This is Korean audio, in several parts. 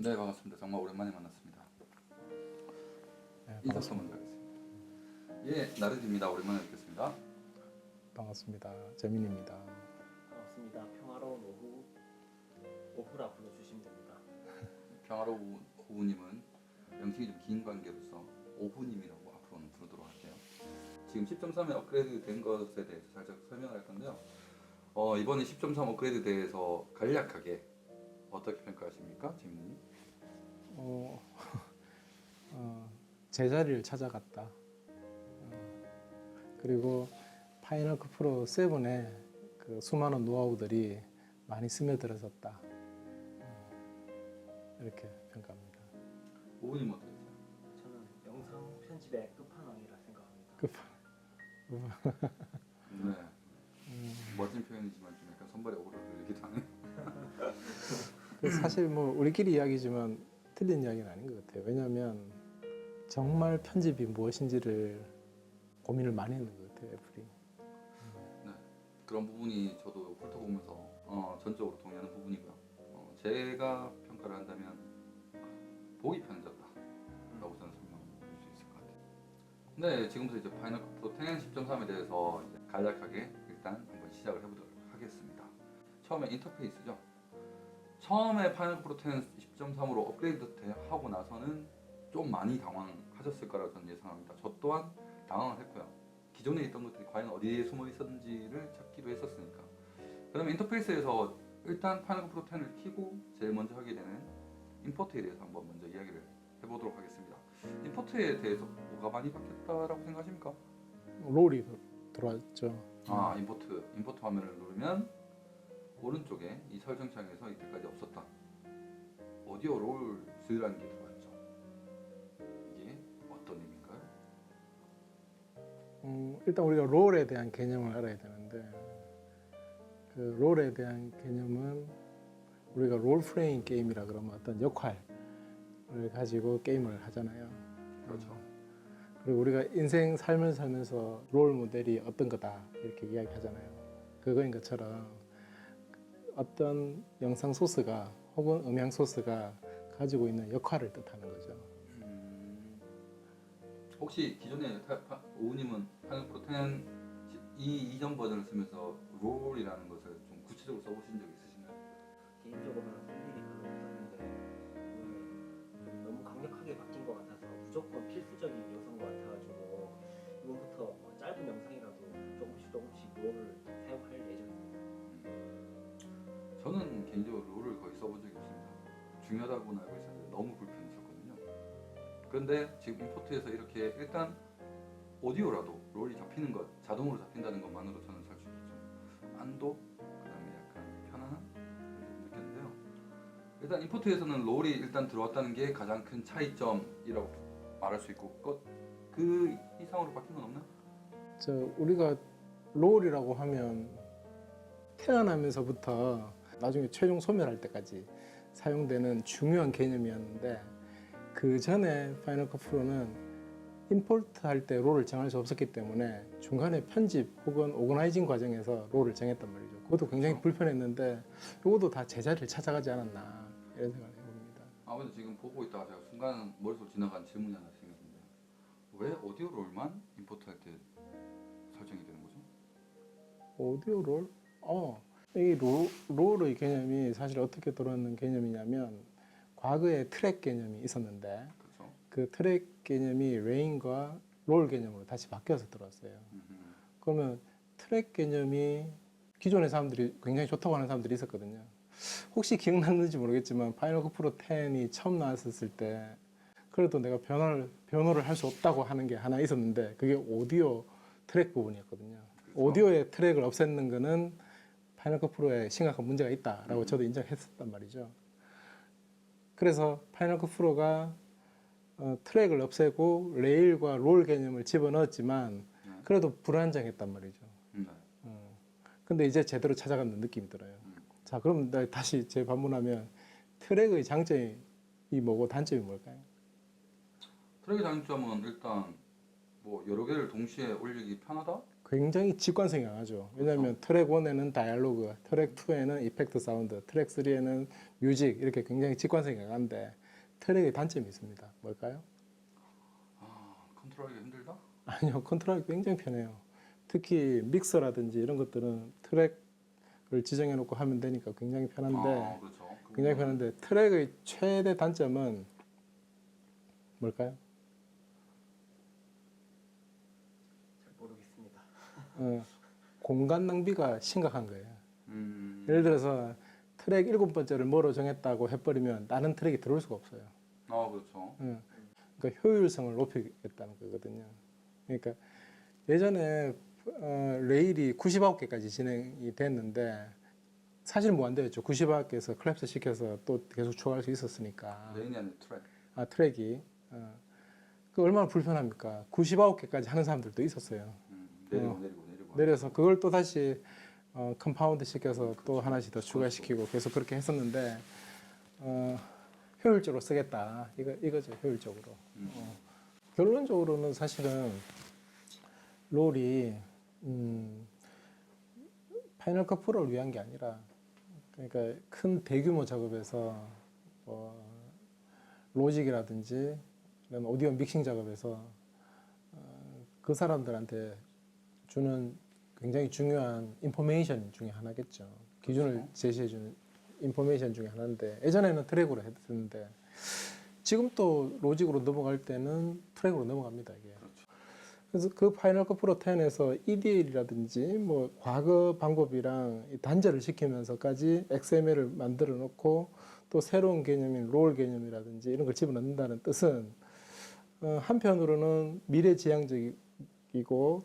네, 반갑습니다. 정말 오랜만에 만났습니다. 네, 인사부터 먼저 하겠습니다. 예, 나르디입니다. 오랜만에 뵙겠습니다. 반갑습니다. 재민입니다. 반갑습니다. 평화로운 오후라 불러주시면 됩니다. 평화로운 오후님은 명칭이 좀 긴 관계로서 오후님이라고 앞으로는 부르도록 할게요. 지금 10.3에 업그레이드 된 것에 대해서 살짝 설명을 할 건데요. 이번에 10.3 업그레이드 대해서 간략하게 어떻게 평가하십니까, 재민님? 제자리를 찾아갔다. 그리고 파이널 컷 프로 7에 그 수많은 노하우들이 많이 스며들어졌다. 이렇게 평가합니다. 오후님 어떻게 되세요? 저는 영상 편집의 끝판왕이라 생각합니다. 네. 멋진 표현이지만 좀 약간 손발에 오르르 이렇게 하네요. 사실 뭐 우리끼리 이야기지만 틀린 이야기는 아닌 것 같아요. 왜냐하면 정말 편집이 무엇인지를 고민을 많이 했는 것 같아요, 애플이. 네, 그런 부분이 저도 훑어보면서 전적으로 동의하는 부분이고요. 제가 평가를 한다면 보기 편해졌다라고 저는 설명을 드릴 수 있을 것 같아요. 네, 지금부터 이제 파이널 컷 프로 10 10.3에 대해서 이제 간략하게 일단 한번 시작을 해보도록 하겠습니다. 처음에 인터페이스죠. 처음에 파이널 컷 프로 10 10.3으로 업그레이드 하고 나서는 좀 많이 당황하셨을 거라고 저는 예상합니다. 저 또한 당황을 했고요. 기존에 있던 것들이 과연 어디에 숨어 있었는지를 찾기도 했었으니까. 그러면 인터페이스에서 일단 파이널 컷 프로 10을 키고 제일 먼저 하게 되는 임포트에 대해서 한번 먼저 이야기를 해보도록 하겠습니다. 임포트에 대해서 뭐가 많이 바뀌었다라고 생각하십니까? 롤이 들어왔죠. 임포트 화면을 누르면 오른쪽에 이 설정창에서 이때까지 없었던 오디오 롤즈라는 게 들어왔죠. 이게 어떤 의미인가요? 일단 우리가 롤에 대한 개념을 알아야 되는데, 그 롤에 대한 개념은 우리가 롤플레잉 게임이라 그러면 어떤 역할을 가지고 게임을 하잖아요. 그렇죠. 그리고 우리가 인생 삶을 살면서 롤 모델이 어떤 거다 이렇게 이야기하잖아요. 그거인 것처럼 어떤 영상 소스가 혹은 음향 소스가 가지고 있는 역할을 뜻하는 거죠. 혹시 기존에 오우님은 파이널 컷 프로 10 이전 버전을 쓰면서 롤이라는 것을 좀 구체적으로 써보신 적이 있으신가요? 개인적으로는 쓸 일이 별로 없었는데 좀 너무 강력하게 바뀐 것 같아서 무조건 필수적인 요소인 것 같아가지고 이번부터 뭐 짧은 영상이라도 조금씩 롤을 사용할 예정입니다. 저는 개인적으로 롤을 거의 써본 적이 없습니다. 중요하다고는 알고 있었는데 너무 불편했었거든요. 그런데 지금 임포트에서 이렇게 일단 오디오라도 롤이 잡히는 것, 자동으로 잡힌다는 것만으로 저는 살 수 있죠. 안도, 그 다음에 약간 편안함 좀 느꼈는데요. 일단 임포트에서는 롤이 일단 들어왔다는 게 가장 큰 차이점이라고 말할 수 있고 그 이상으로 바뀐 건 없나? 우리가 롤이라고 하면 태어나면서부터 나중에 최종 소멸할 때까지 사용되는 중요한 개념이었는데, 그 전에 파이널 컷 프로는 임포트 할 때 롤을 정할 수 없었기 때문에 중간에 편집 혹은 오거나이징 과정에서 롤을 정했단 말이죠. 그것도 굉장히 불편했는데 이것도 다 제자리를 찾아가지 않았나 이런 생각을 해봅니다. 근데 지금 보고 있다가 제가 순간 머릿속 지나간 질문이 하나 생겼는데 왜 오디오 롤만 임포트 할 때 설정이 되는 거죠? 오디오 롤? 이 롤의 개념이 사실 어떻게 들어왔는 개념이냐면, 과거에 트랙 개념이 있었는데 그렇죠. 그 트랙 개념이 레인과 롤 개념으로 다시 바뀌어서 들어왔어요. 그러면 트랙 개념이 기존의 사람들이 굉장히 좋다고 하는 사람들이 있었거든요. 혹시 기억나는지 모르겠지만 파이널 컷 프로 10이 처음 나왔을 때 그래도 내가 변호를 할 수 없다고 하는 게 하나 있었는데, 그게 오디오 트랙 부분이었거든요. 그렇죠. 오디오의 트랙을 없애는 거는 파이널 컷 프로에 심각한 문제가 있다라고 저도 인정했었단 말이죠. 그래서 파이널 컷 프로가 트랙을 없애고 레일과 롤 개념을 집어넣었지만 그래도 불안정했단 말이죠. 근데 이제 제대로 찾아가는 느낌이 들어요. 자, 그럼 다시 재반문하면 트랙의 장점이 뭐고 단점이 뭘까요? 트랙의 장점은 일단 뭐 여러 개를 동시에 올리기 편하다? 굉장히 직관성이 강하죠. 왜냐하면 트랙 1에는 다이얼로그, 트랙 2에는 이펙트 사운드, 트랙 3에는 뮤직 이렇게 굉장히 직관성이 강한데 트랙의 단점이 있습니다. 뭘까요? 컨트롤하기 힘들다? 아니요, 컨트롤하기 굉장히 편해요. 특히 믹서라든지 이런 것들은 트랙을 지정해 놓고 하면 되니까 굉장히 편한데 그렇죠. 굉장히 편한데 트랙의 최대 단점은 뭘까요? 잘 모르겠습니다. 공간 낭비가 심각한 거예요. 음. 예를 들어서 트랙 7번째를 뭐로 정했다고 해버리면 다른 트랙이 들어올 수가 없어요. 그렇죠. 그러니까 효율성을 높이겠다는 거거든요. 그러니까 예전에 레일이 99개까지 진행이 됐는데 사실 무한대였죠. 99개에서 클랩스 시켜서 또 계속 추가할 수 있었으니까. 레인이 아니라 트랙. 트랙이. 그 얼마나 불편합니까? 99개까지 하는 사람들도 있었어요. 내리고. 내려서 그걸 또 다시 컴파운드 시켜서 또 하나씩 더 추가시키고 계속 그렇게 했었는데 효율적으로 쓰겠다 이거죠. 효율적으로. 결론적으로는 사실은 롤이 파이널 컷 프로를 위한 게 아니라 그러니까 큰 대규모 작업에서 로직이라든지 이런 오디오 믹싱 작업에서 그 사람들한테 주는 굉장히 중요한 인포메이션 중에 하나겠죠. 기준을 제시해주는 인포메이션 중에 하나인데 예전에는 트랙으로 했었는데 지금 또 로직으로 넘어갈 때는 트랙으로 넘어갑니다. 이게. 그래서 그 파이널 컷 프로 10에서 EDL이라든지 뭐 과거 방법이랑 단절을 시키면서까지 XML을 만들어 놓고 또 새로운 개념인 롤 개념이라든지 이런 걸 집어넣는다는 뜻은 한편으로는 미래지향적이고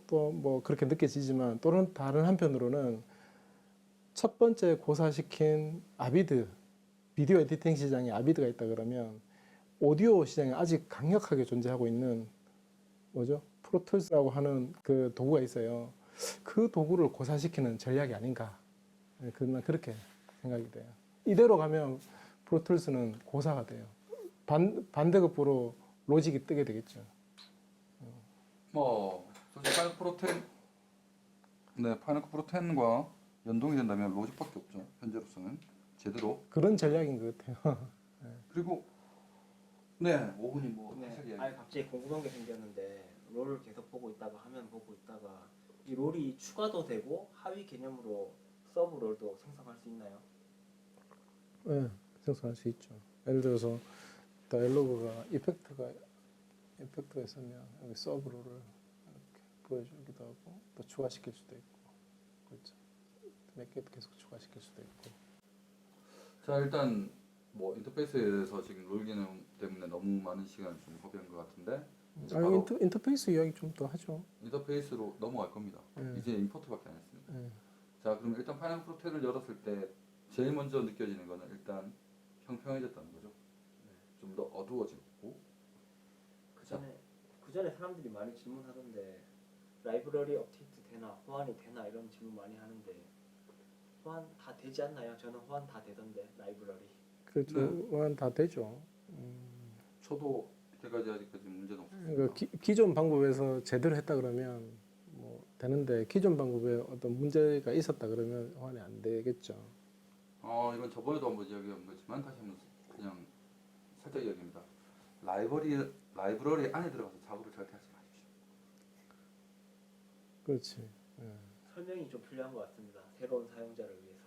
또 뭐 그렇게 느껴지지만 또는 다른 한편으로는 첫 번째 고사시킨 아비드 비디오 에디팅 시장에 아비드가 있다 그러면 오디오 시장에 아직 강력하게 존재하고 있는 뭐죠? 프로툴스라고 하는 그 도구가 있어요. 그 도구를 고사시키는 전략이 아닌가. 난 그렇게 생각이 돼요. 이대로 가면 프로툴스는 고사가 돼요. 반대급부로 로직이 뜨게 되겠죠. 솔직히 파이널 프로 10, 파이널 프로 10과 연동이 된다면 로직밖에 없죠. 현재로서는 제대로. 그런 전략인 것 같아요. 그리고 오분이 뭐 하실 이야기. 갑자기 궁금한 게 생겼는데 롤을 계속 보고 있다가 화면 보고 있다가 이 롤이 추가도 되고 하위 개념으로 서브 롤도 생성할 수 있나요? 네, 생성할 수 있죠. 예를 들어서 다이얼로그가 이펙트가 있으면 여기 서브로를 이렇게 보여주기도 하고 또 추가시킬 수도 있고 그렇죠. 몇 개 계속 추가시킬 수도 있고. 자, 일단 뭐 인터페이스에서 지금 롤 기능 때문에 너무 많은 시간을 좀 소비한 것 같은데 이제 바로 인터페이스 이야기 좀 더 하죠. 인터페이스로 넘어갈 겁니다. 이제 임포트밖에 안 했습니다. 자, 그럼 일단 파이널 프로 10을 열었을 때 제일 먼저 느껴지는 거는 일단 평평해졌다는 거죠. 좀 더 어두워지고. 그 전에 사람들이 많이 질문하던데 라이브러리 업데이트 되나 호환이 되나 이런 질문 많이 하는데 호환 다 되지 않나요? 저는 호환 다 되던데 라이브러리. 그렇죠. 다 되죠. 저도 이때까지 아직까지 문제는 없었어요. 그러니까 기존 방법에서 제대로 했다 그러면 뭐 되는데 기존 방법에 어떤 문제가 있었다 그러면 호환이 안 되겠죠. 이건 저번에도 한번 이야기한 거지만 다시 한번 그냥 살짝 이야기합니다. 라이브러리 안에 들어가서 작업을 절대 하지 마십시오. 그렇지. 설명이 좀 필요한 것 같습니다. 새로운 사용자를 위해서.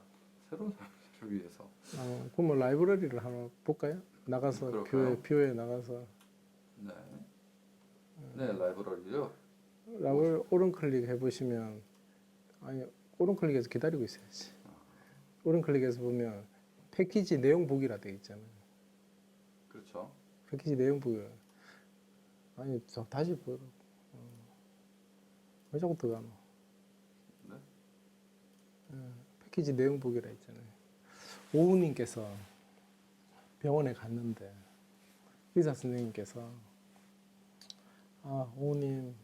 새로운 사람들을 위해서. 그러면 라이브러리를 하나 볼까요? 나가서 그럴까요? 뷰에 나가서 라이브러리요. 오른 클릭 해보시면 오른 클릭해서 기다리고 있어야지. 오른 클릭해서 보면 패키지 내용 보기라 되어 있잖아요. 그렇죠. 패키지 내용 보기. 다시 보여. 왜 자꾸 들어가노? 패키지 내용 보기라 있잖아요. 오우님께서 병원에 갔는데 의사 선생님께서 오우님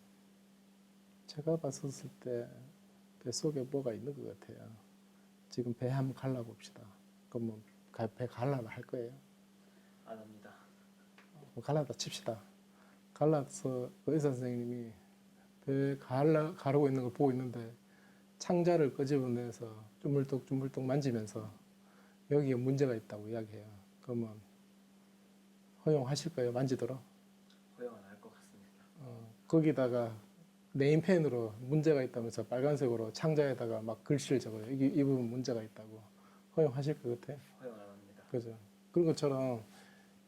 제가 봤었을 때 뱃속에 뭐가 있는 것 같아요. 지금 배 한번 갈라봅시다. 그러면 배 갈라를 할 거예요? 안 합니다. 갈라다 칩시다. 갈라서 의사 선생님이 배 가르고 있는 걸 보고 있는데 창자를 끄집어내서 쭈물뚝 만지면서 여기에 문제가 있다고 이야기해요. 그러면 허용하실까요? 만지도록? 허용 안 할 것 같습니다. 거기다가 네임펜으로 문제가 있다면서 빨간색으로 창자에다가 막 글씨를 적어요. 이 부분 문제가 있다고. 허용하실 것 같아요? 허용 안 합니다. 그죠? 그런 것처럼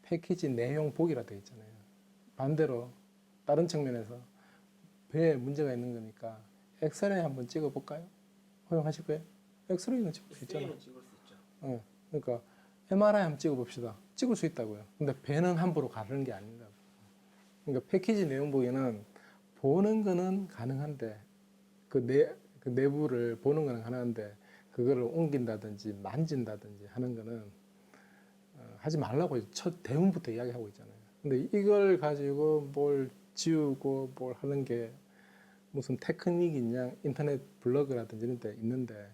패키지 내용 보기라 되어 있잖아요. 반대로 다른 측면에서 배에 문제가 있는 거니까 엑스레이 한번 찍어볼까요? 허용하실 거예요? 엑스레이는 찍을 수 있잖아. X레이는 찍을 수 있죠. 그러니까 MRI 한번 찍어봅시다. 찍을 수 있다고요. 근데 배는 함부로 가르는 게 아닌다고. 그러니까 패키지 내용 보기는 보는 거는 가능한데 그 내부를 보는 거는 가능한데 그거를 옮긴다든지 만진다든지 하는 거는 하지 말라고 첫 대문부터 이야기하고 있잖아요. 근데 이걸 가지고 뭘 지우고 뭘 하는 게 무슨 테크닉이 있냐 인터넷 블로그라든지 이런 데 있는데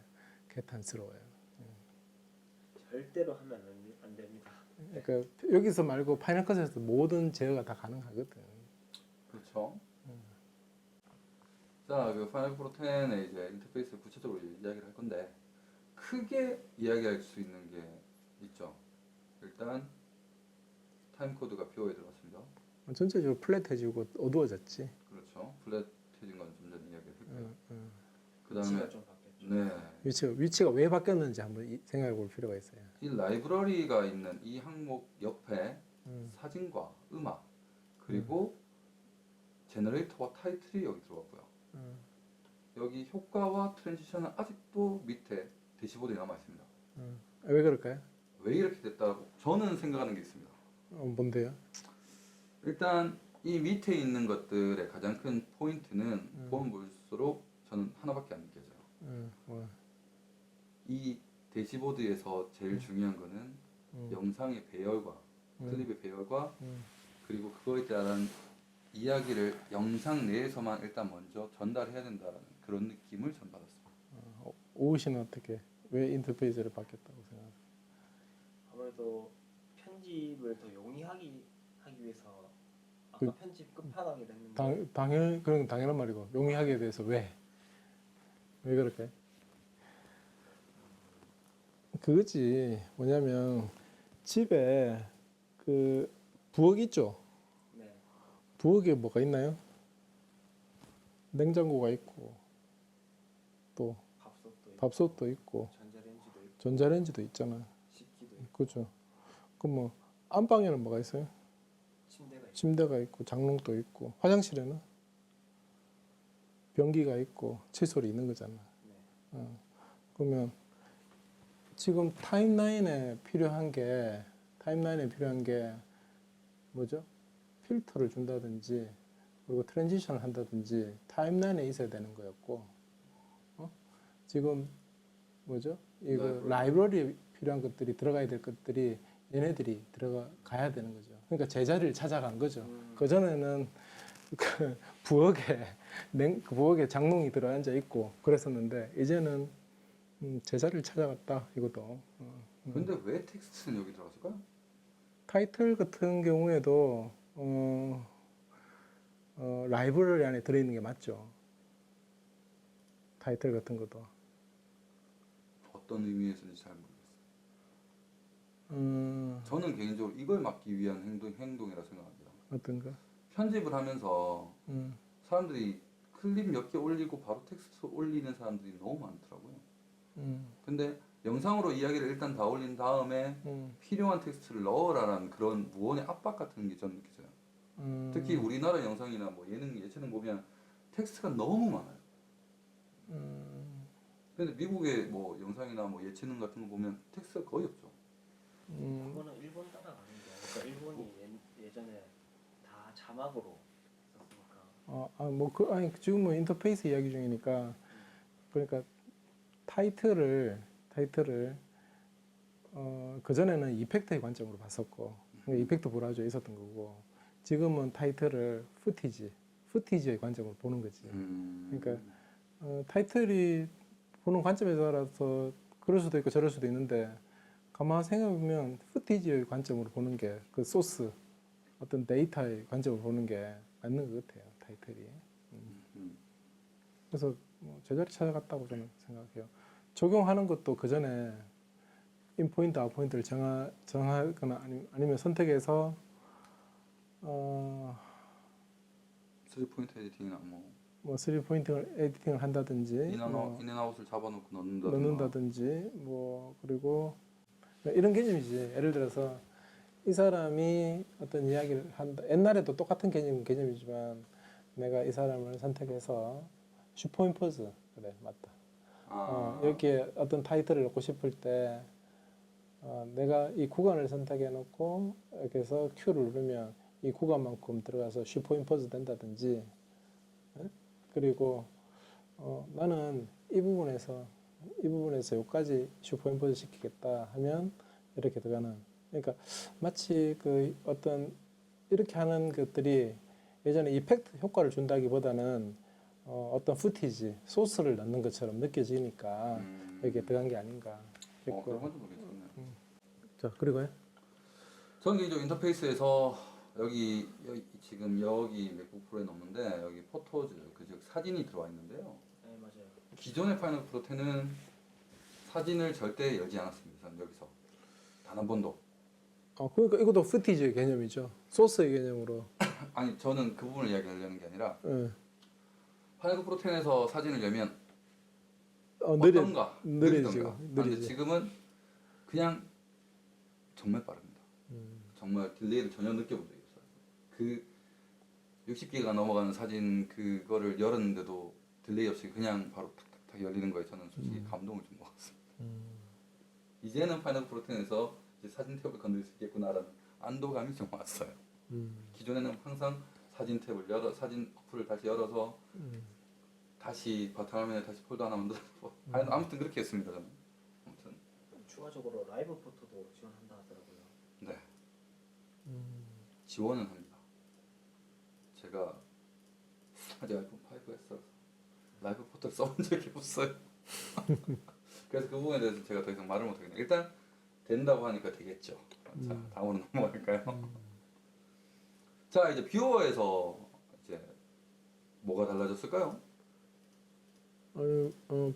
개탄스러워요. 절대로 하면 안 됩니다. 그러니까 여기서 말고 파이널 컷에서 모든 제어가 다 가능하거든. 그렇죠. 자, 그 파이널 프로 10의 이제 인터페이스를 구체적으로 이야기를 할 건데 크게 이야기할 수 있는 게 있죠. 일단 타임 코드가 비오에 들어갔습니다. 전체적으로 플랫해지고 어두워졌지. 그렇죠. 플랫해진 건 좀 전에 이야기를 했고요. 그 위치가 다음에 좀 바뀌었죠. 네, 위치가 왜 바뀌었는지 한번 생각해 볼 필요가 있어요. 이 라이브러리가 있는 이 항목 옆에 음. 사진과 음악 그리고 제너레이터와 타이틀이 여기 들어갔고요. 여기 효과와 트랜지션은 아직도 밑에 대시보드에 남아 있습니다. 왜 그럴까요? 왜 이렇게 됐다고 저는 생각하는 게 있습니다. 뭔데요? 일단 이 밑에 있는 것들의 가장 큰 포인트는 보면 볼수록 저는 하나밖에 안 느껴져요. 뭐, 이 대시보드에서 제일 중요한 거는 영상의 배열과 클립의 배열과 그리고 그거에 따른 이야기를 영상 내에서만 일단 먼저 전달해야 된다는 그런 느낌을 전 받았습니다. 오우 씨는 어떻게 왜 인터페이스를 바뀌었다고 생각하세요? 아무래도 편집을 더 용이하게 하기 위해서 아까 편집 끝판왕이라 했는데 그런 당연한 말이고 용이하게 대해서 왜 그럴까요? 그거지. 뭐냐면 집에 그 부엌 있죠. 네, 부엌에 뭐가 있나요? 냉장고가 있고 또 밥솥도 있고 밥솥도 있고 전자레인지도 있고 전자레인지도 있잖아. 식기도 있고 그죠? 그럼 뭐 안방에는 뭐가 있어요? 침대가 있고 침대가 있고 장롱도 있고 화장실에는 변기가 있고 칫솔이 있는 거잖아. 네. 그러면 지금 타임라인에 필요한 게 뭐죠? 필터를 준다든지 그리고 트랜지션을 한다든지 타임라인에 있어야 되는 거였고 지금 뭐죠? 이거 라이브러리에 필요한 것들이 들어가야 될 것들이 얘네들이 들어가야 되는 거죠. 그러니까 제자리를 찾아간 거죠. 그 전에는 그 부엌에 장롱이 들어앉아 있고 그랬었는데 이제는 제자리를 찾아갔다 이것도. 근데 왜 텍스트는 여기 들어갔을까요? 타이틀 같은 경우에도 라이브러리 안에 들어있는 게 맞죠. 타이틀 같은 것도. 어떤 의미에서인지 잘 모르겠어요. 저는 개인적으로 이걸 막기 위한 행동이라 생각합니다. 어떤 거? 편집을 하면서 음, 사람들이 클립 몇 개 올리고 바로 텍스트 올리는 사람들이 너무 많더라고요. 근데 영상으로 이야기를 일단 다 올린 다음에 필요한 텍스트를 넣어라라는 그런 무언의 압박 같은 게 저는 느껴져요. 특히 우리나라 영상이나 뭐 예체능 보면 텍스트가 너무 많아요. 근데 미국의 뭐 영상이나 뭐 예체능 같은 거 보면 텍스트가 거의 없죠. 그거는 일본 따라가는 거. 그러니까 일본이 예전에 다 자막으로 썼으니까. 아니 지금 뭐 인터페이스 이야기 중이니까 그러니까 타이틀을 그 전에는 이펙트의 관점으로 봤었고 그러니까 이펙트 브라우저에 있었던 거고 지금은 타이틀을 푸티지의 관점으로 보는 거지. 그러니까 타이틀이 보는 관점에 따라서 그럴 수도 있고 저럴 수도 있는데 가만 생각해보면 푸티지의 관점으로 보는 게 그 소스 어떤 데이터의 관점으로 보는 게 맞는 것 같아요. 타이틀이. 그래서 뭐 제자리 찾아갔다고 저는 생각해요. 적용하는 것도 그 전에 인포인트, 아웃포인트를 정하거나 아니면 선택해서 3포인트 에디팅이나 뭐 3포인트를 에디팅을 한다든지 뭐 인앤아웃을 잡아놓고 넣는다든지 뭐 그리고 이런 개념이지. 예를 들어서 이 사람이 어떤 이야기를 한다. 옛날에도 똑같은 개념이지만 내가 이 사람을 선택해서 슈퍼임포즈 그래 맞다. 여기에 어떤 타이틀을 넣고 싶을 때 내가 이 구간을 선택해 놓고 이렇게 해서 Q를 누르면 이 구간만큼 들어가서 슈퍼임포즈 된다든지 그리고 나는 이 부분에서 여기까지 슈퍼임포즈 시키겠다 하면 이렇게 들어가는 그러니까 마치 그 어떤 이렇게 하는 것들이 예전에 이펙트 효과를 준다기보다는 어떤 후티지 소스를 넣는 것처럼 느껴지니까 이게 들어간 게 아닌가 그런 싶고. 건좀 괜찮네요. 자 그리고요. 저는 개인적으로 인터페이스에서 지금 여기 맥북 프로에 넣는데 여기 포토즈 즉 사진이 들어와 있는데요. 네 맞아요. 기존의 파이널 프로 10은 사진을 절대 열지 않았습니다. 저는 여기서 단 한 번도. 그러니까 이것도 후티지 개념이죠. 소스의 개념으로. 아니 저는 그 부분을 이야기하려는 게 아니라 예. 파이널 프로 10에서 사진을 열면 느리지가. 느리던가. 근데 느리지. 지금은 그냥 정말 빠릅니다. 정말 딜레이를 전혀 느껴본 적이 없어요. 그 60기가 넘어가는 사진 그거를 열었는데도 딜레이 없이 그냥 바로 탁탁탁 열리는 거에 저는 솔직히 감동을 좀 먹었습니다. 이제는 파이널 프로 10에서 이제 사진 탭을 건들 수 있겠구나라는 안도감이 좀 왔어요. 기존에는 항상 사진 탭을 사진 어플을 다시 열어서 다시 바탕화면에 다시 폴더 하나 만들어서 아무튼 그렇게 했습니다. 저는 아무튼 추가적으로 라이브 포토도 지원한다 하더라고요. 네 지원은 합니다. 제가 아직 아이폰 5에 써서 라이브 포토를 써본 적이 없어요. 그래서 그 부분에 대해서 제가 더 이상 말을 못하겠네요. 일단 된다고 하니까 되겠죠. 자 다음으로 넘어갈까요? 자 이제 뷰어에서 이제 뭐가 달라졌을까요?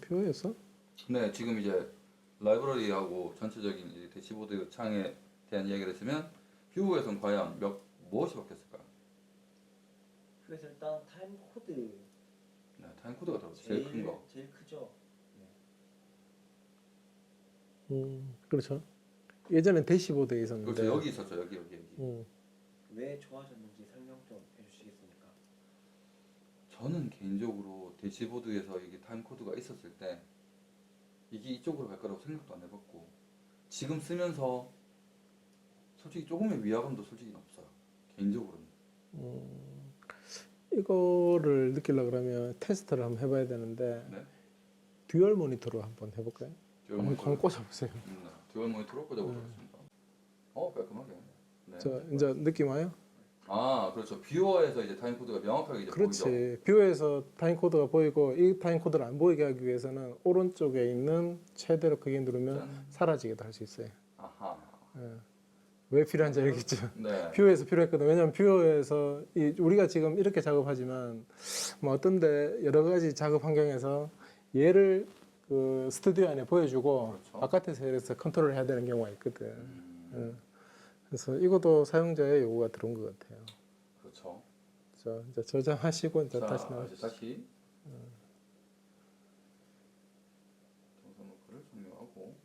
표에서? 네 지금 이제 라이브러리하고 전체적인 이 대시보드 창에 대한 이야기를 했으면 뷰어에서는 과연 무엇이 바뀌었을까요? 그래서 일단 타임 코드 네 타임 코드가 들어갔죠. 제일 큰 거. 제일 크죠. 그렇죠. 예전엔 대시보드에 있었는데. 그렇죠. 여기 있었죠. 여기. 왜 좋아졌는지 설명 좀 해주시겠습니까? 저는 개인적으로 대시보드에서 이게 타임 코드가 있었을 때 이게 이쪽으로 갈 거라고 생각도 안 해봤고 지금 쓰면서 솔직히 조금의 위화감도 솔직히 없어요. 개인적으로는. 이거를 느끼려고 그러면 테스트를 한번 해봐야 되는데 네. 듀얼 모니터로 한번 해볼까요? 듀얼 한번 모니터로. 꽂아보세요. 네. 듀얼 모니터로 꽂아보겠습니다. 깔끔하게. 네. 자 이제 느낌 와요? 그렇죠. 뷰어에서 이제 타임 코드가 명확하게 이제 그렇지. 보이죠. 뷰에서 타임 코드가 보이고 이 타임 코드를 안 보이게 하기 위해서는 오른쪽에 있는 최대로 크게 누르면 짠. 사라지게도 할 수 있어요. 아하. 예. 왜 필요한지 알겠죠? 네. 뷰에서 필요했거든. 왜냐하면 뷰에서 우리가 지금 이렇게 작업하지만 뭐 어떤데 여러 가지 작업 환경에서 얘를 그 스튜디오 안에 보여주고 그렇죠. 바깥에서 이래서 컨트롤 해야 되는 경우가 있거든. 그래서 이것도 사용자의 요구가 들어온 것 같아요. 그렇죠. 자, 이제 저장하시고 이제 자, 다시 이제 나와주세요. 다시 정선 노크를 종료하고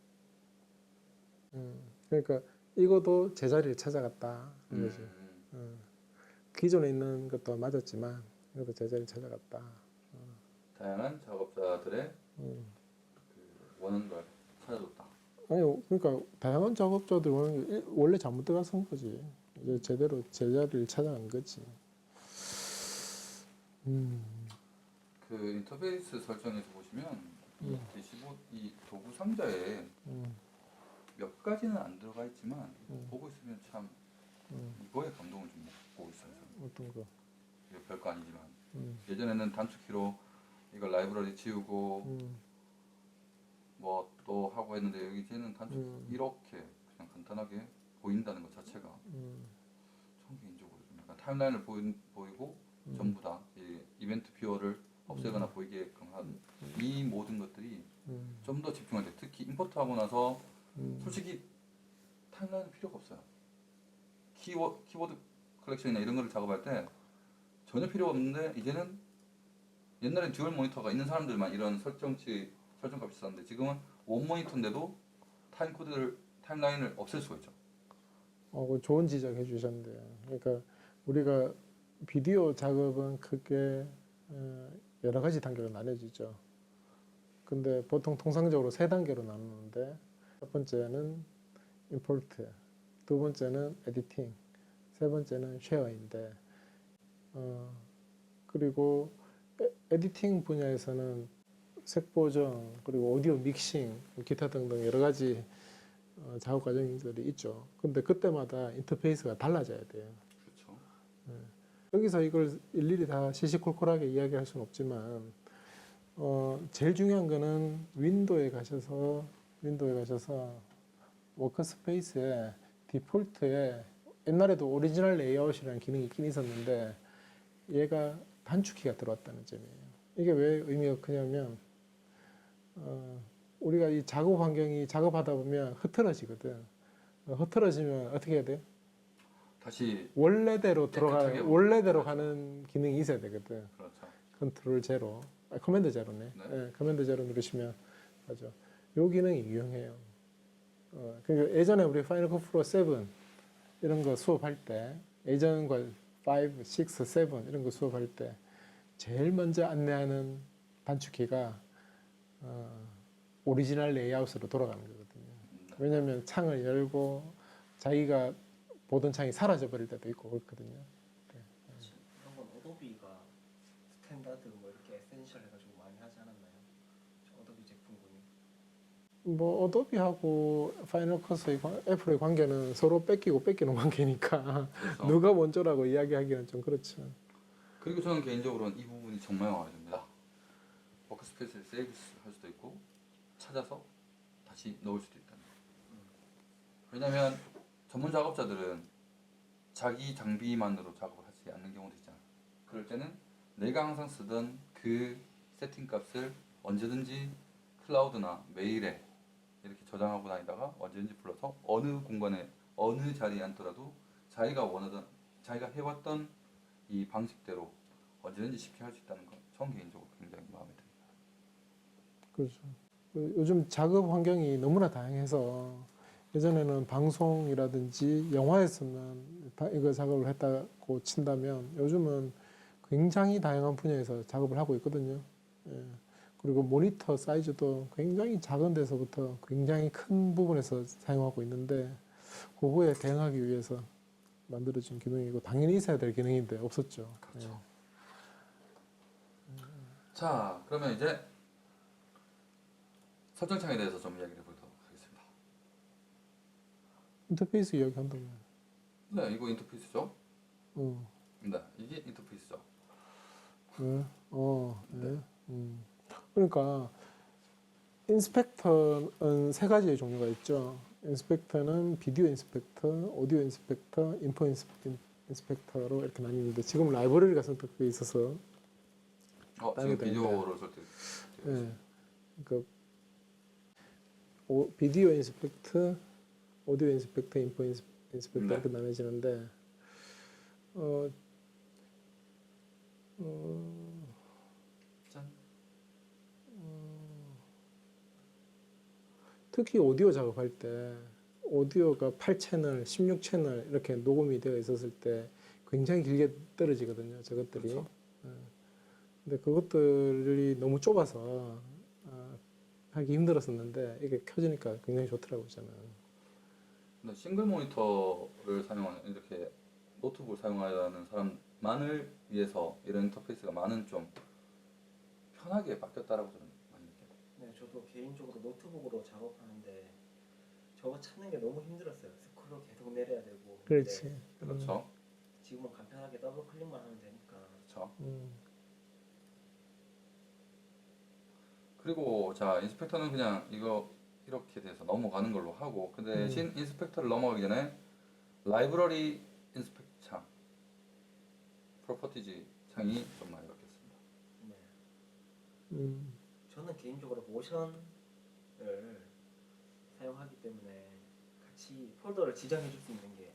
그러니까 이것도 제자리를 찾아갔다 이거지. 기존에 있는 것도 맞았지만 이것도 제자리를 찾아갔다. 다양한 작업자들의 그 원하는 걸 찾아줬다. 아니 그러니까 다양한 작업자들 원래 잘못 들어간 거지. 이제 제대로 제자리를 찾아간 거지. 그 인터페이스 설정에서 보시면 이 대시보드 이 도구 상자에 몇 가지는 안 들어가 있지만 보고 있으면 참 이거에 감동을 좀 먹고 있어요. 저는. 어떤 거? 이거 별거 아니지만 예전에는 단축키로 이걸 라이브러리 지우고 뭐 또 하고 했는데 여기 이제는 단축 이렇게 그냥 간단하게 보인다는 것 자체가 전 개인적으로 좀 약간 타임라인을 보이고 전부 다 이 이벤트 뷰어를 없애거나 보이게끔 한 이 모든 것들이 음, 좀 더 집중할 때, 특히 임포트하고 나서 음, 솔직히 타임라인은 필요가 없어요. 키워드 컬렉션이나 이런 거를 작업할 때 전혀 필요가 없는데, 이제는 옛날엔 듀얼 모니터가 있는 사람들만 이런 설정값이 있었는데, 지금은 원 모니터인데도 타임라인을 없앨 수가 있죠. 그 좋은 지적해 주셨는데요. 그러니까 우리가 비디오 작업은 크게 여러 가지 단계로 나눠지죠. 근데 보통 통상적으로 세 단계로 나누는데, 첫 번째는 임포트, 두 번째는 에디팅, 세 번째는 쉐어인데, 그리고 에디팅 분야에서는 색 보정, 그리고 오디오 믹싱, 기타 등등 여러 가지 작업 과정들이 있죠. 근데 그때마다 인터페이스가 달라져야 돼요. 그렇죠. 여기서 이걸 일일이 다 시시콜콜하게 이야기할 수는 없지만, 제일 중요한 거는 윈도우에 가셔서 워크스페이스에 디폴트에 옛날에도 오리지널 레이아웃이라는 기능이 있긴 있었는데, 얘가 단축키가 들어왔다는 점이에요. 이게 왜 의미가 크냐면, 우리가 이 작업 환경이 작업하다 보면 흐트러지거든. 흐트러지면 어떻게 해야 돼? 다시 원래대로 깨끗하게 원래대로 가는 기능이 있어야 되거든. 그렇죠. 컨트롤 제로, 커맨드 제로네. 네. 네, 커맨드 제로 누르시면 맞아. 요 기능이 유용해요. 그러니까 예전에 우리 파이널 컷 프로 7 이런 거 수업할 때, 예전과 5, 6, 7 이런 거 수업할 때 제일 먼저 안내하는 단축키가 오리지널 레이아웃으로 돌아가는 거거든요. 왜냐하면 창을 열고 자기가 보던 창이 사라져 버릴 때도 있고 그렇거든요. 이런 건 어도비가 스탠다드 뭐 이렇게 에센셜 해가지고 많이 하지 않았나요? 저 어도비 제품군이. 뭐 어도비하고 파이널 컷의 애플의 관계는 서로 뺏기고 뺏기는 관계니까 그래서 누가 먼저라고 이야기하기는 좀 그렇죠. 그리고 저는 개인적으로는 이 부분이 정말 마음에 듭니다. 워크스페이스를 세이브할 수도 있고 찾아서 다시 넣을 수도 있다는 거. 왜냐면 전문 작업자들은 자기 장비만으로 작업을 하지 않는 경우도 있잖아. 그럴 때는 내가 항상 쓰던 그 세팅 값을 언제든지 클라우드나 메일에 이렇게 저장하고 다니다가 언제든지 불러서 어느 공간에 어느 자리에 앉더라도 자기가 원하던, 자기가 해왔던 이 방식대로 언제든지 쉽게 할 수 있다는 건 전 개인적으로 굉장히 마음에 듭니다. 그렇죠. 요즘 작업 환경이 너무나 다양해서 예전에는 방송이라든지 영화에서만 이거 작업을 했다고 친다면, 요즘은 굉장히 다양한 분야에서 작업을 하고 있거든요. 예. 그리고 모니터 사이즈도 굉장히 작은 데서부터 굉장히 큰 부분에서 사용하고 있는데, 그거에 대응하기 위해서 만들어진 기능이고 당연히 있어야 될 기능인데 없었죠. 그렇죠. 예. 자, 그러면 이제 설정창에 대해서 좀 이야기를 해보도록 하겠습니다. 인터페이스 이야기한다면, 네, 이거 인터페이스죠? 어, 네, 이게 인터페이스죠. 네, 네. 그러니까 인스펙터는 세 가지의 종류가 있죠. 인스펙터는 비디오 인스펙터, 오디오 인스펙터, 인포 인스펙터로 이렇게 나뉘는데, 지금 라이브러리가 선택되어 있어서 지금 다르게 비디오를 설정. 예, 그러니까 비디오 인스펙터, 오디오 인스펙터, 인포 인스펙터 네. 이렇게 나눠지는데, 어, 어, 짠. 특히 오디오 작업할 때 오디오가 8채널, 16채널 이렇게 녹음이 되어 있었을 때 굉장히 길게 떨어지거든요. 저것들이. 그렇죠. 근데 그것들이 너무 좁아서 하기 힘들었었는데, 이게 켜지니까 굉장히 좋더라고요, 저는. 근데 싱글 모니터를 사용하는, 이렇게 노트북을 사용하는 사람만을 위해서 이런 인터페이스가 많은, 좀 편하게 바뀌었다라고 저는 많이 느껴요. 네, 저도 개인적으로 노트북으로 작업하는데 저거 찾는 게 너무 힘들었어요. 스크롤 계속 내려야 되고. 그렇지. 근데 그렇죠. 지금은 간편하게 더블 클릭만 하면 되니까. 그렇죠. 음, 그리고 자, 인스펙터는 그냥 이거 이렇게 돼서 넘어가는 걸로 하고, 그 대신 인스펙터를 넘어가기 전에 라이브러리 인스펙트 창, 프로퍼티지 창이 좀 많이 바뀌었습니다. 네. 저는 개인적으로 모션을 사용하기 때문에 같이 폴더를 지정해 줄 수 있는 게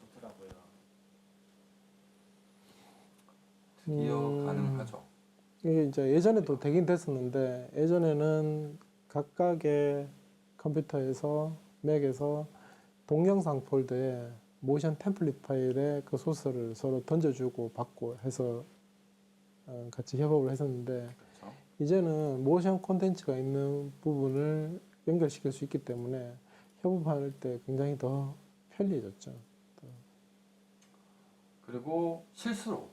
좋더라고요. 드디어 가능하죠. 이게 이제 예전에도 되긴 됐었는데 예전에는 각각의 컴퓨터에서 맥에서 동영상 폴더에 모션 템플릿 파일에 그 소스를 서로 던져주고 받고 해서 같이 협업을 했었는데 그렇죠. 이제는 모션 콘텐츠가 있는 부분을 연결시킬 수 있기 때문에 협업할 때 굉장히 더 편리해졌죠. 그리고 실수로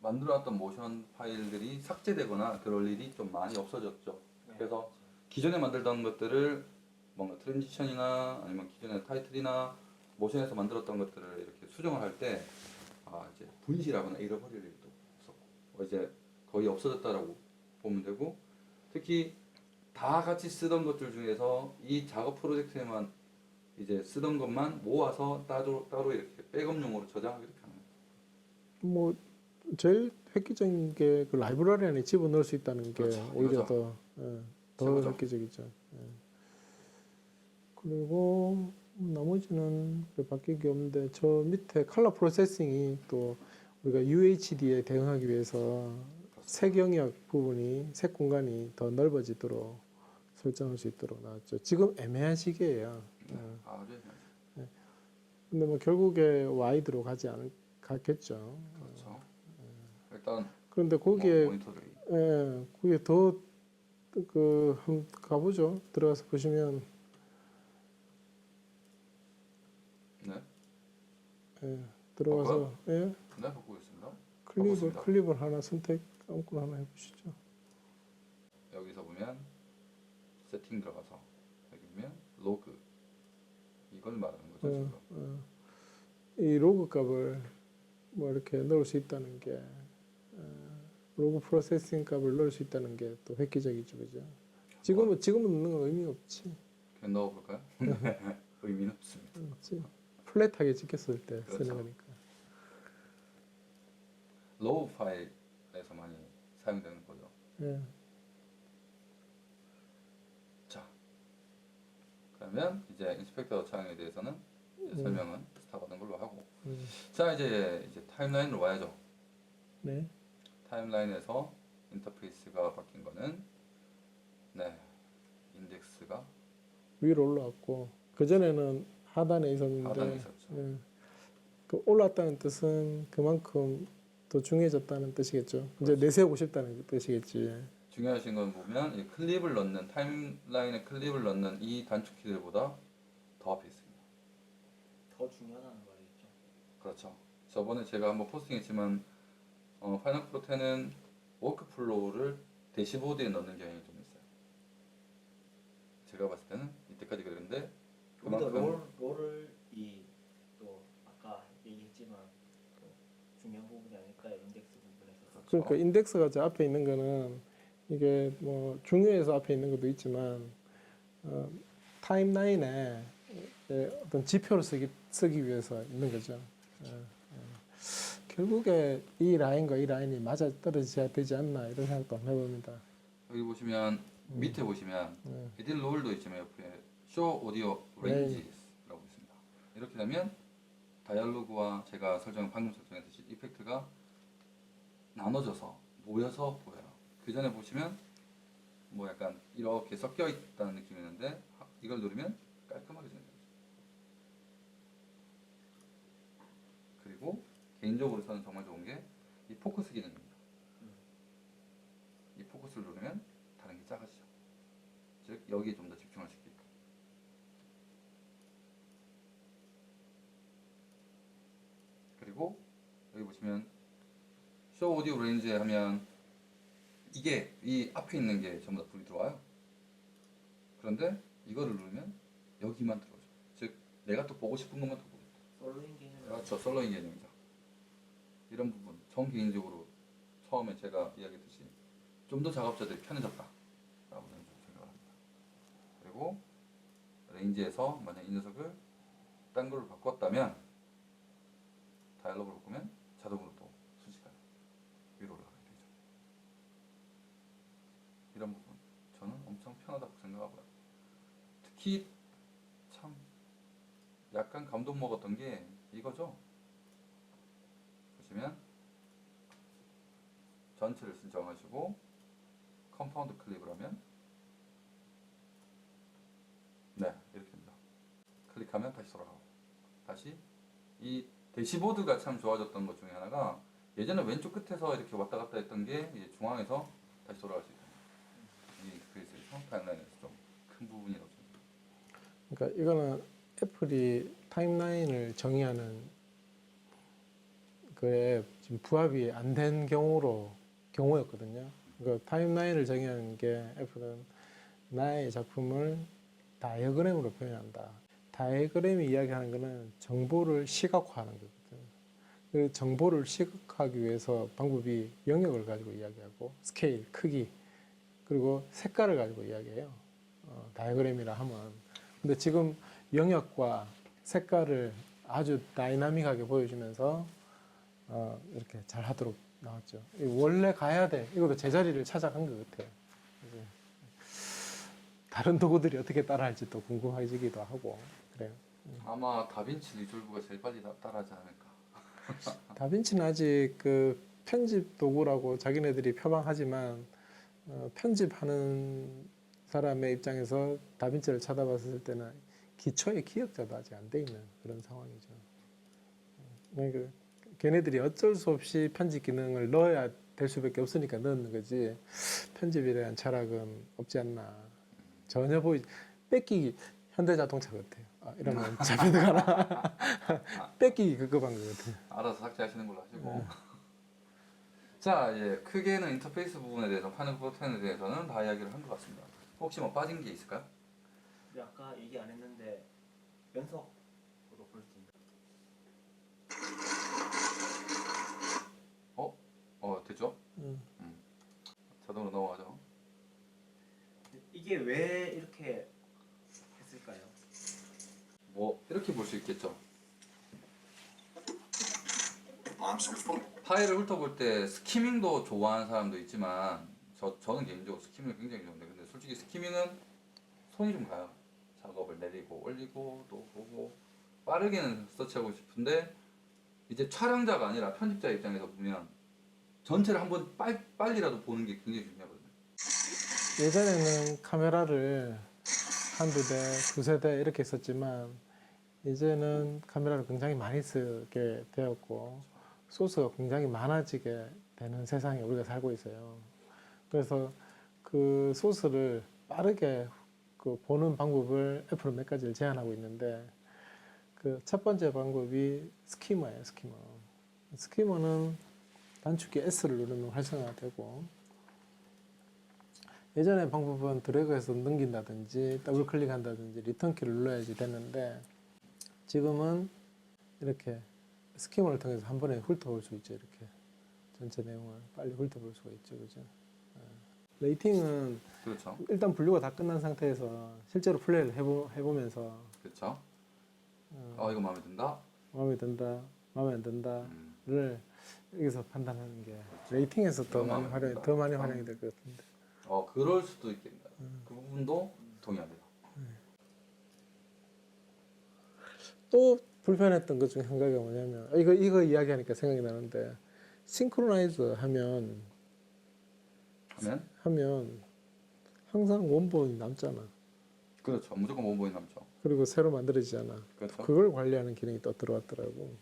만들어놨던 모션 파일들이 삭제되거나 그럴 일이 좀 많이 없어졌죠. 네. 그래서 기존에 만들던 것들을 뭔가 트랜지션이나 아니면 기존의 타이틀이나 모션에서 만들었던 것들을 이렇게 수정을 할 때 이제 분실하거나 잃어버릴 일도 없었고 이제 거의 없어졌다라고 보면 되고 특히 다 같이 쓰던 것들 중에서 이 작업 프로젝트에만 이제 쓰던 것만 모아서 따로 이렇게 백업용으로 저장하기 이렇게 하는 거예요. 뭐 제일 획기적인 게 그 라이브러리 안에 집어넣을 수 있다는 게 그렇죠. 오히려 이거죠. 더 최고죠. 획기적이죠. 예. 그리고 나머지는 바뀐 게 없는데 저 밑에 컬러 프로세싱이 또 우리가 UHD에 대응하기 위해서 색 영역 부분이 색 공간이 더 넓어지도록 설정할 수 있도록 나왔죠. 지금 애매한 시기예요. 네. 아주 근데 뭐 결국에 와이드로 가겠죠. 그렇죠. 일단 그런데 거기에 모니터들이 거기에 더 한번 가보죠. 들어가서 보시면 네, 들어가서 네 보고 있습니다. 클립을 하나 선택 아무거나 하나 해보시죠. 여기서 보면 세팅 들어가서 여기 보면 로그 이걸 말하는 거죠 지금. 이 로그 값을 뭐 이렇게 넣을 수 있다는 게 로그 프로세싱 값을 넣을 수 있다는 게 또 획기적이죠, 그죠? 지금은 넣는 건 의미가 없지. 그냥 넣어볼까요? 의미는 없습니다. 없지. 플랫하게 찍혔을 때 그렇죠. 쓰는 거니까. 로우 파일에서 많이 사용되는 거죠. 예. 자, 그러면 이제 인스펙터 차량에 대해서는 이제 설명은 스탑하는 걸로 하고, 자 이제 타임라인으로 와야죠. 네. 타임라인에서 인터페이스가 바뀐 거는 인덱스가 위로 올라왔고 그 전에는 하단에 있었는데 하단에 있었죠. 예. 그 올라왔다는 뜻은 그만큼 더 중요해졌다는 뜻이겠죠. 이제 내세우고 싶다는 뜻이겠지. 중요하신 건 보면 이 클립을 넣는 타임라인에 클립을 넣는 이 단축키들보다 더 앞에 있습니다. 더 중요하다는 말이죠. 그렇죠. 저번에 제가 한번 포스팅했지만 파이널 프로 10은 워크플로우를 대시보드에 넣는 경향이 좀 있어요. 제가 봤을 때는 이때까지 그랬는데 우리도 그만큼 롤을 또 아까 얘기했지만 또 중요한 부분이 아닐까요? 인덱스 부분에서. 그러니까 인덱스가 저 앞에 있는 거는 이게 뭐 중요해서 앞에 있는 것도 있지만 타임라인에 어떤 지표를 쓰기 위해서 있는 거죠. 결국에 이 라인과 이 라인이 맞아 떨어져야 되지 않나 이런 생각도 한번 해봅니다. 여기 보시면 밑에 보시면 에딜 롤도 있지만 옆에 쇼 오디오 레인지라고 있습니다. 이렇게 되면 다이얼로그와 제가 방금 설정했듯이 이펙트가 나눠져서 모여서 보여요. 그 전에 보시면 뭐 약간 이렇게 섞여 있다는 느낌이었는데 이걸 누르면 깔끔하게 생겨요. 그리고 개인적으로 저는 정말 좋은 게 이 포커스 기능입니다. 이 포커스를 누르면 다른 게 작아지죠. 즉 여기에 좀 더 집중할 수 있게끔. 그리고 여기 보시면 쇼 오디오 레인지 하면 이게 이 앞에 있는 게 전부 다 불이 들어와요. 그런데 이거를 누르면 여기만 들어오죠. 즉 내가 또 보고 싶은 것만 더 보고 있다. 솔로인 개념. 그렇죠. 솔로인 개념이죠. 이런 부분 전 개인적으로 처음에 제가 이야기했듯이 좀 더 작업자들이 편해졌다 라고 저는 생각합니다. 그리고 레인지에서 만약 이 녀석을 딴 걸로 바꿨다면 다이얼로그를 바꾸면 자동으로 또 수치가 위로 올라가게 되죠. 특히 참 약간 감동 먹었던 게 이거죠. 보시면 전체를 선정하시고 컴파운드 클릭을 하면 네 이렇게 됩니다. 클릭하면 다시 돌아가고 다시 이 대시보드가 참 좋아졌던 것 중에 하나가 예전에 왼쪽 끝에서 이렇게 왔다 갔다 했던 게 이제 중앙에서 다시 돌아갈 수 있다. 이 인터페이스에서 타임라인에서 좀 큰 부분이라고 생각합니다. 그러니까 이거는 애플이 타임라인을 정의하는 그에 지금 부합이 안 된 경우였거든요. 그러니까 타임라인을 정의하는 게 애플은 나의 작품을 다이어그램으로 표현한다. 다이어그램이 이야기하는 것은 정보를 시각화하는 거거든요. 그 정보를 시각화하기 위해서 방법이 영역을 가지고 이야기하고 스케일, 크기, 그리고 색깔을 가지고 이야기해요. 다이어그램이라 하면. 근데 지금 영역과 색깔을 아주 다이나믹하게 보여주면서 이렇게 잘 하도록 나왔죠. 원래 가야 돼. 이것도 제자리를 찾아간 것 같아요. 이제 다른 도구들이 어떻게 따라할지 또 궁금해지기도 하고 그래요. 아마 다빈치 리졸브가 제일 빨리 따라하지 않을까. 다빈치는 아직 그 편집 도구라고 자기네들이 표방하지만 편집하는 사람의 입장에서 다빈치를 찾아봤을 때는 기초의 기억자도 아직 안 돼 있는 그런 상황이죠. 그러니까 걔네들이 어쩔 수 없이 편집 기능을 넣어야 될 수밖에 없으니까 넣는 거지 편집에 대한 철학은 없지 않나. 전혀 뺏기기 현대자동차 같아요. 이러면 잡혀들어가나 뺏기기 급급한 것 같아요. 알아서 삭제하시는 걸로 하시고. 자, 예, 크게는 인터페이스 부분에 대해서 파널 컷 10에 대해서는 다 이야기를 한 것 같습니다. 혹시 뭐 빠진 게 있을까요? 근데 아까 얘기 안 했는데 연속으로 볼 수 있는. 됐죠? 음. 자동으로 넘어가죠. 이게 왜 이렇게 했을까요? 뭐 이렇게 볼 수 있겠죠. 파일을 훑어볼 때 스키밍도 좋아하는 사람도 있지만 저는 개인적으로 스키밍을 굉장히 좋아하는데 근데 솔직히 스키밍은 손이 좀 가요. 작업을 내리고 올리고 또 보고 빠르게는 서치하고 싶은데 이제 촬영자가 아니라 편집자 입장에서 보면 전체를 한번 빨리라도 보는 게 굉장히 중요하거든요. 예전에는 카메라를 한두 대, 두세 대 이렇게 썼지만 이제는 카메라를 굉장히 많이 쓰게 되었고 소스가 굉장히 많아지게 되는 세상에 우리가 살고 있어요. 그래서 그 소스를 빠르게 그 보는 방법을 애플은 몇 가지를 제안하고 있는데 그 첫 번째 방법이 스키머예요, 스키머. 스키머는 단축키 S를 누르면 활성화되고 예전의 방법은 드래그해서 넘긴다든지 더블 클릭한다든지 리턴 키를 눌러야지 됐는데 지금은 이렇게 스키머를 통해서 한 번에 훑어볼 수 있죠. 이렇게 전체 내용을 빨리 훑어볼 수가 있죠. 그죠? 레이팅은 그렇죠. 일단 분류가 다 끝난 상태에서 실제로 플레이를 해보면서 그렇죠. 어, 이거 마음에 든다. 마음에 든다, 마음에 안 든다를 음, 여기서 판단하는 게 레이팅에서 더 많이 마음에 든다. 더 많이 활용이 될 것 같은데. 그럴 수도 있겠네요. 그 부분도 동의합니다. 또 불편했던 것 중에 한 가지가 뭐냐면 이거 이야기하니까 생각이 나는데 싱크로나이즈 하면 항상 원본이 남잖아. 그렇죠. 무조건 원본이 남죠. 그리고 새로 만들어지잖아. 그렇죠. 그걸 관리하는 기능이 또 들어왔더라고.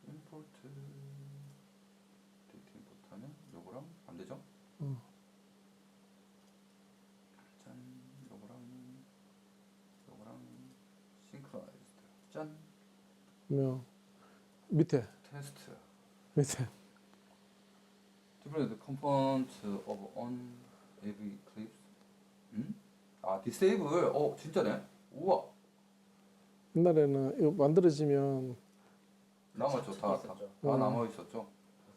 임포트 데이터 임포트하면 요거랑 안 되죠? 짠, 요거랑 싱크로나이즈드. 짠, 그러면 밑에 테스트. Deploy the component of on AV clips. disable. 진짜네. 우와. 옛날에는 이거 만들어지면 남았죠. 다 있었죠. 남아 있었죠.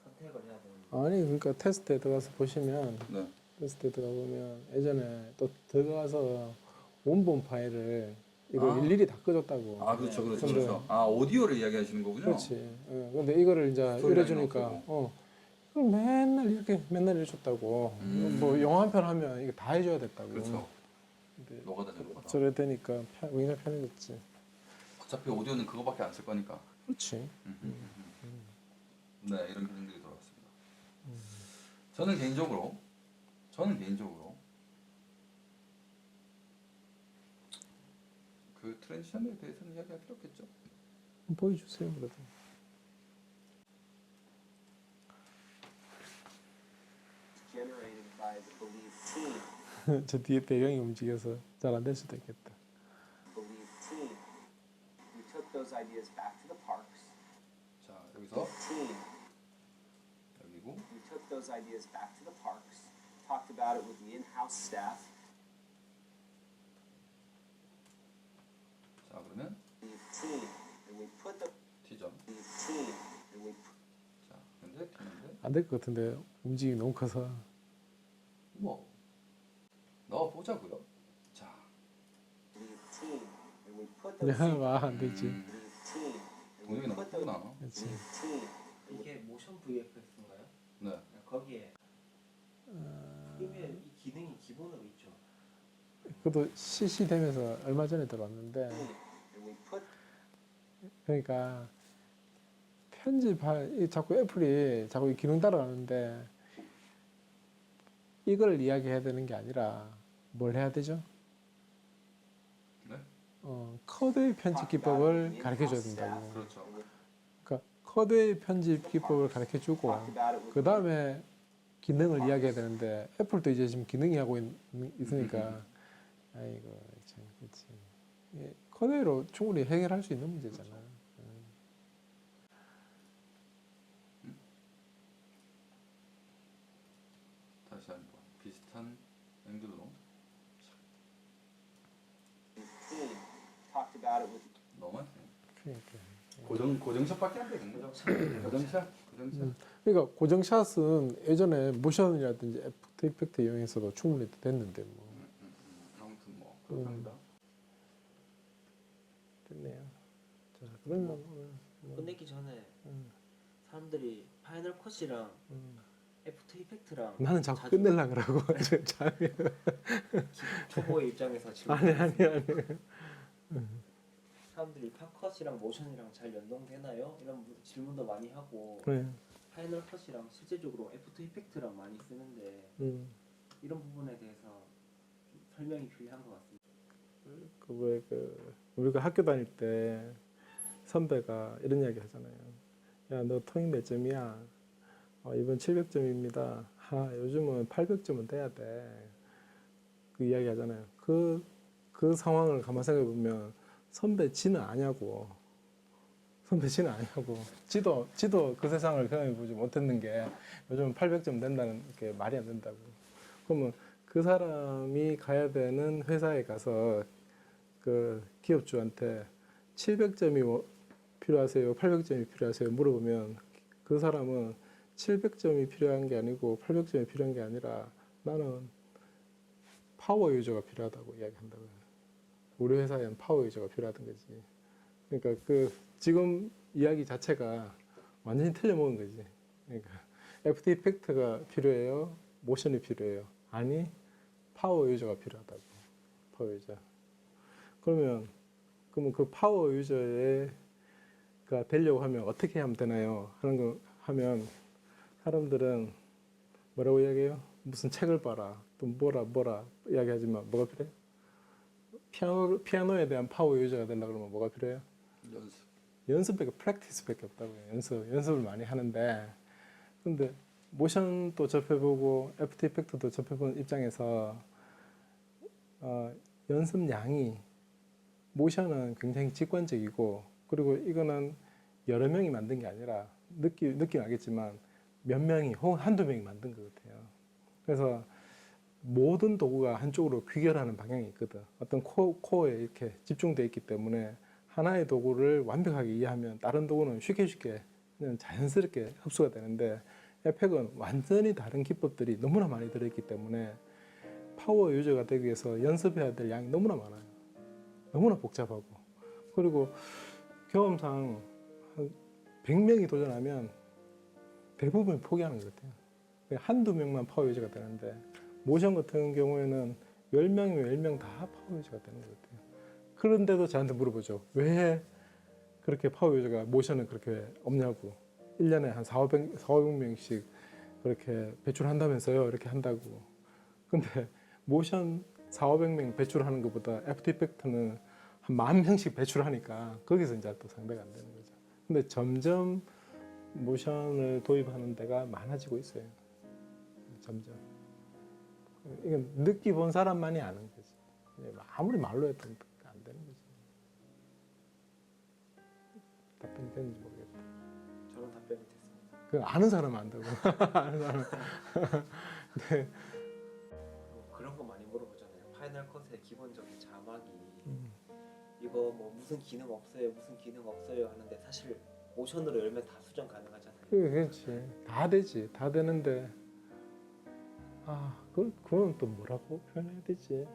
선택을 해야 되는데. 아니 그러니까 테스트에 들어가서 보시면 네. 테스트에 들어가 보면 예전에 또 들어가서 원본 파일을 이걸 아. 일일이 다 꺼줬다고. 그렇죠. 근데- 오디오를 이야기하시는 거군요. 그렇지. 근데 이거를 이제 스토리라인 이래주니까 없애고. 맨날 이렇게 맨날 이래줬다고. 뭐 영화 한 편 하면 이거 다 해줘야 됐다고. 그렇죠. 근데 노가다니는 거다. 저래 되니까 오히려 편해졌지. 어차피 오디오는 그거밖에 안 쓸 거니까. 그렇지. 네, 이런 교정들이 돌아왔습니다. 저는 개인적으로 그 트랜지션에 대해서는 이야기할 필요 없겠죠. 보여주세요 그래도. generated by the Believe team. 저 뒤에 배경이 움직여서 잘 안 될 수도 있겠다. Believe team. We took those ideas back to the parks. 자, 여기서 Team. 여기고 We took those ideas back to the parks. Talked about it with the in-house staff. 자, 그러면 Believe team. And we put the T죠. Believe team. And we put 자, 현재 T인데 안 될 것 같은데 움직임이 너무 커서. 뭐 넣어 보자고요. 자, Believe team. And we put 그냥 those 하면 안 되지. Believe team. And we 동영이 너무 put those 크구나. 그렇지. Believe team. 이게 모션 VFX인가요? 네, 거기에 프리미어 이 기능이 기본으로 있죠. 그것도 CC 되면서 얼마 전에 들어왔는데 And we put 그러니까 편집할 자꾸 애플이 자꾸 이 기능 따라가는데 이걸 이야기해야 되는 게 아니라 뭘 해야 되죠? 네, 코드의 편집 기법을 가르쳐 줘야 된다고. 그렇죠. 그러니까 코드의 편집 기법을 가르쳐 주고 talked about it with 그 다음에 기능을 이야기해야 되는데 애플도 이제 지금 기능이 하고 있으니까 아이고 참 그렇지. 코드로 충분히 해결할 수 있는 문제잖아. 다시 한번 비슷한 앵글로 team. Talked about it with 너무 많네. 그러니까. 고정샷밖에 안 되겠네. 고정샷. 그러니까 고정샷은 예전에 모션이라든지 애프터 이펙트 이용해서도 충분히 됐는데 뭐 아무튼 뭐 그렇답니다. 됐네요. 자 그러면 오늘 뭐, 끝내기 전에 음, 사람들이 파이널 컷이랑 애프터 이펙트랑 나는 자꾸 자주 끝내려 그러고 참 초보의 입장에서 질문 아니 사람들이 팝컷이랑 모션이랑 잘 연동되나요? 이런 질문도 많이 하고 그래. 파이널 컷이랑 실제적으로 애프터 이펙트랑 많이 쓰는데 이런 부분에 대해서 좀 설명이 필요한 것 같습니다. 그 우리가 학교 다닐 때 선배가 이런 이야기 하잖아요. 야 너 토익 몇 점이야? 이번 700점입니다. 요즘은 800점은 돼야 돼. 그 이야기 하잖아요. 그 상황을 가만 생각해 보면 선배 지는 아냐고. 선배 지는 아냐고. 지도 그 세상을 경험해 보지 못했는 게 요즘 800점 된다는 게 말이 안 된다고. 그러면 그 사람이 가야 되는 회사에 가서 그 기업주한테 700점이 필요하세요? 800점이 필요하세요? 물어보면 그 사람은 700점이 필요한 게 아니고 800점이 필요한 게 아니라 나는 파워 유저가 필요하다고 이야기한다고요. 우리 회사에는 파워 유저가 필요하던 거지. 그러니까 그 지금 이야기 자체가 완전히 틀려먹은 거지. 그러니까 애프터 이펙트가 필요해요? 모션이 필요해요? 아니 파워 유저가 필요하다고. 파워 유저. 그러면 그 파워 유저가 되려고 하면 어떻게 하면 되나요? 하는 거 하면 사람들은 뭐라고 이야기해요? 무슨 책을 봐라. 또 뭐라 이야기하지만 뭐가 필요해? 피아노에 대한 파워 유저가 되려고 그러면 뭐가 필요해요? 연습밖에 프랙티스밖에 없다고요. 연습을 많이 하는데 근데 모션도 접해보고 애프터 이펙트도 접해본 입장에서 연습량이 모션은 굉장히 직관적이고 그리고 이거는 여러 명이 만든 게 아니라 느낌 알겠지만 몇 명이 혹은 한두 명이 만든 것 같아요. 그래서 모든 도구가 한쪽으로 귀결하는 방향이 있거든. 어떤 코어에 이렇게 집중되어 있기 때문에 하나의 도구를 완벽하게 이해하면 다른 도구는 쉽게 그냥 자연스럽게 흡수가 되는데 에펙은 완전히 다른 기법들이 너무나 많이 들어있기 때문에 파워 유저가 되기 위해서 연습해야 될 양이 너무나 많아요. 너무나 복잡하고 그리고 경험상 한 100명이 도전하면 대부분 포기하는 것 같아요. 한두 명만 파워 유저가 되는데 모션 같은 경우에는 10명이면 10명 다 파워 유저가 되는 것 같아요. 그런데도 저한테 물어보죠. 왜 그렇게 파워 유저가 모션은 그렇게 없냐고. 1년에 한 400명씩 그렇게 배출한다면서요. 이렇게 한다고. 근데 모션 400명 배출하는 것보다 애프터 이펙트는 한 10,000명씩 배출하니까 거기서 이제 또 상대가 안 되는 거죠. 근데 점점 모션을 도입하는 데가 많아지고 있어요. 점점. 이건 느끼 본 사람만이 아는 거지. 아무리 말로 해도 안 되는 거지. 답변이 되는지 모르겠다. 저는 답변이 됐습니다. 그 아는 사람은 안다고. 아는 사람. 네. 그런 거 많이 물어보잖아요. 파이널 컷의 기본적인 자막이 음. 이거 뭐 무슨 기능 없어요, 무슨 기능 없어요 하는데 사실 모션으로 열면 다 수정 가능하잖아요. 그렇지. 다 되지. 다 되는데 그건 또 뭐라고 표현해야 되지?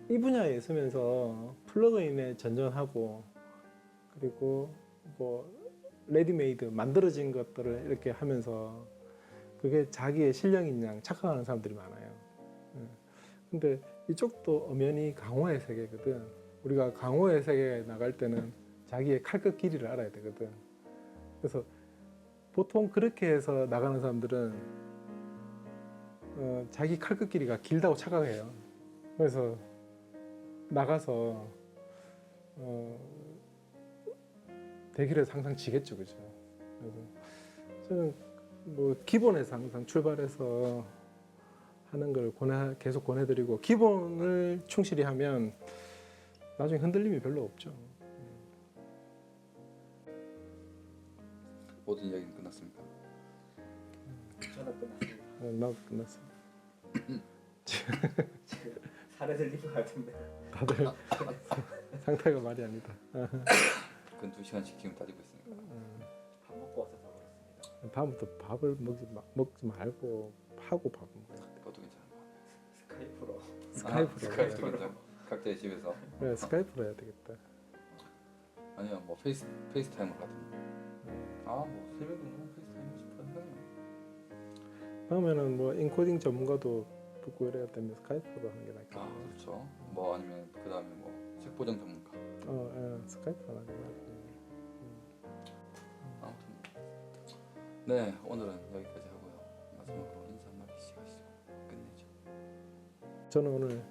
이 분야에 있으면서 플러그인에 전전하고 그리고 뭐 레디메이드 만들어진 것들을 이렇게 하면서 그게 자기의 실력인 양 착각하는 사람들이 많아요. 근데 이쪽도 엄연히 강호의 세계거든. 우리가 강호의 세계에 나갈 때는 자기의 칼끝 길이를 알아야 되거든. 그래서 보통 그렇게 해서 나가는 사람들은 자기 칼끝 길이가 길다고 착각해요. 그래서 나가서 대길에서 항상 지겠죠, 그죠? 그래서 저는 뭐 기본에서 항상 출발해서 하는 걸 계속 권해드리고 기본을 충실히 하면 나중에 흔들림이 별로 없죠. 모든 이야기는 끝났습니까? 저는 끝났습니다. 나도 끝났어. 사례들 리뷰 같은데. 다들 상태가 말이 아니다. 근 2시간씩 지금 따지고 있으니까. 밥 먹고 와서 더 그렇습니다. 다음부터 밥을 먹지 말고 하고 밥을 먹어야 돼. 그것도 괜찮은 것 같아요. 스카이프로. 스카이프도 괜찮고 각자의 집에서. 그래, 스카이프로 해야 되겠다. 아니면 뭐 페이스타임을 하든. 뭐 3명 정도는 페이스타임 싶어요. 다음에는 뭐 인코딩 전문가도 듣고 이래야 되면 스카이프로 하는 게 낫겠다. 그렇죠. 뭐 아니면 그 다음에 뭐 색보정 전문가. 스카이프로 하는 게 낫겠네. 아무튼 네, 오늘은 여기까지 하고요. 마지막으로 인사 한 마디씩 하시죠. 끝내죠. 저는 오늘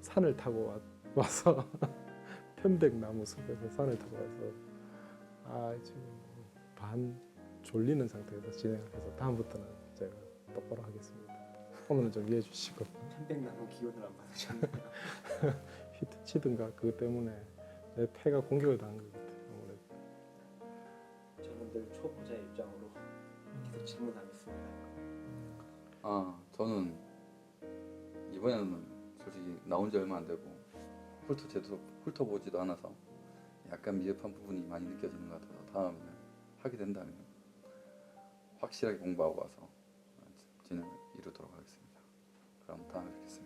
산을 타고 와서 편백나무 숲에서 산을 타고 와서 지금 반 졸리는 상태에서 진행을 해서 다음부터는 제가 똑바로 하겠습니다. 오늘은 좀 이해해 주시고 편백나무 기운을 안 받으셨나요? 히트 치든가 그것 때문에 내 폐가 공격을 당한 것 같아요. 아무래도. 저는 늘 초보자의 입장으로 계속 질문하겠습니다. 저는 이번에는 솔직히 나온 지 얼마 안 되고 제대로 훑어보지도 않아서 약간 미흡한 부분이 많이 느껴지는 것 같아서 다음에는 하게 된다면 확실하게 공부하고 와서 진행을 이루도록 하겠습니다. 그럼 다음에 뵙겠습니다.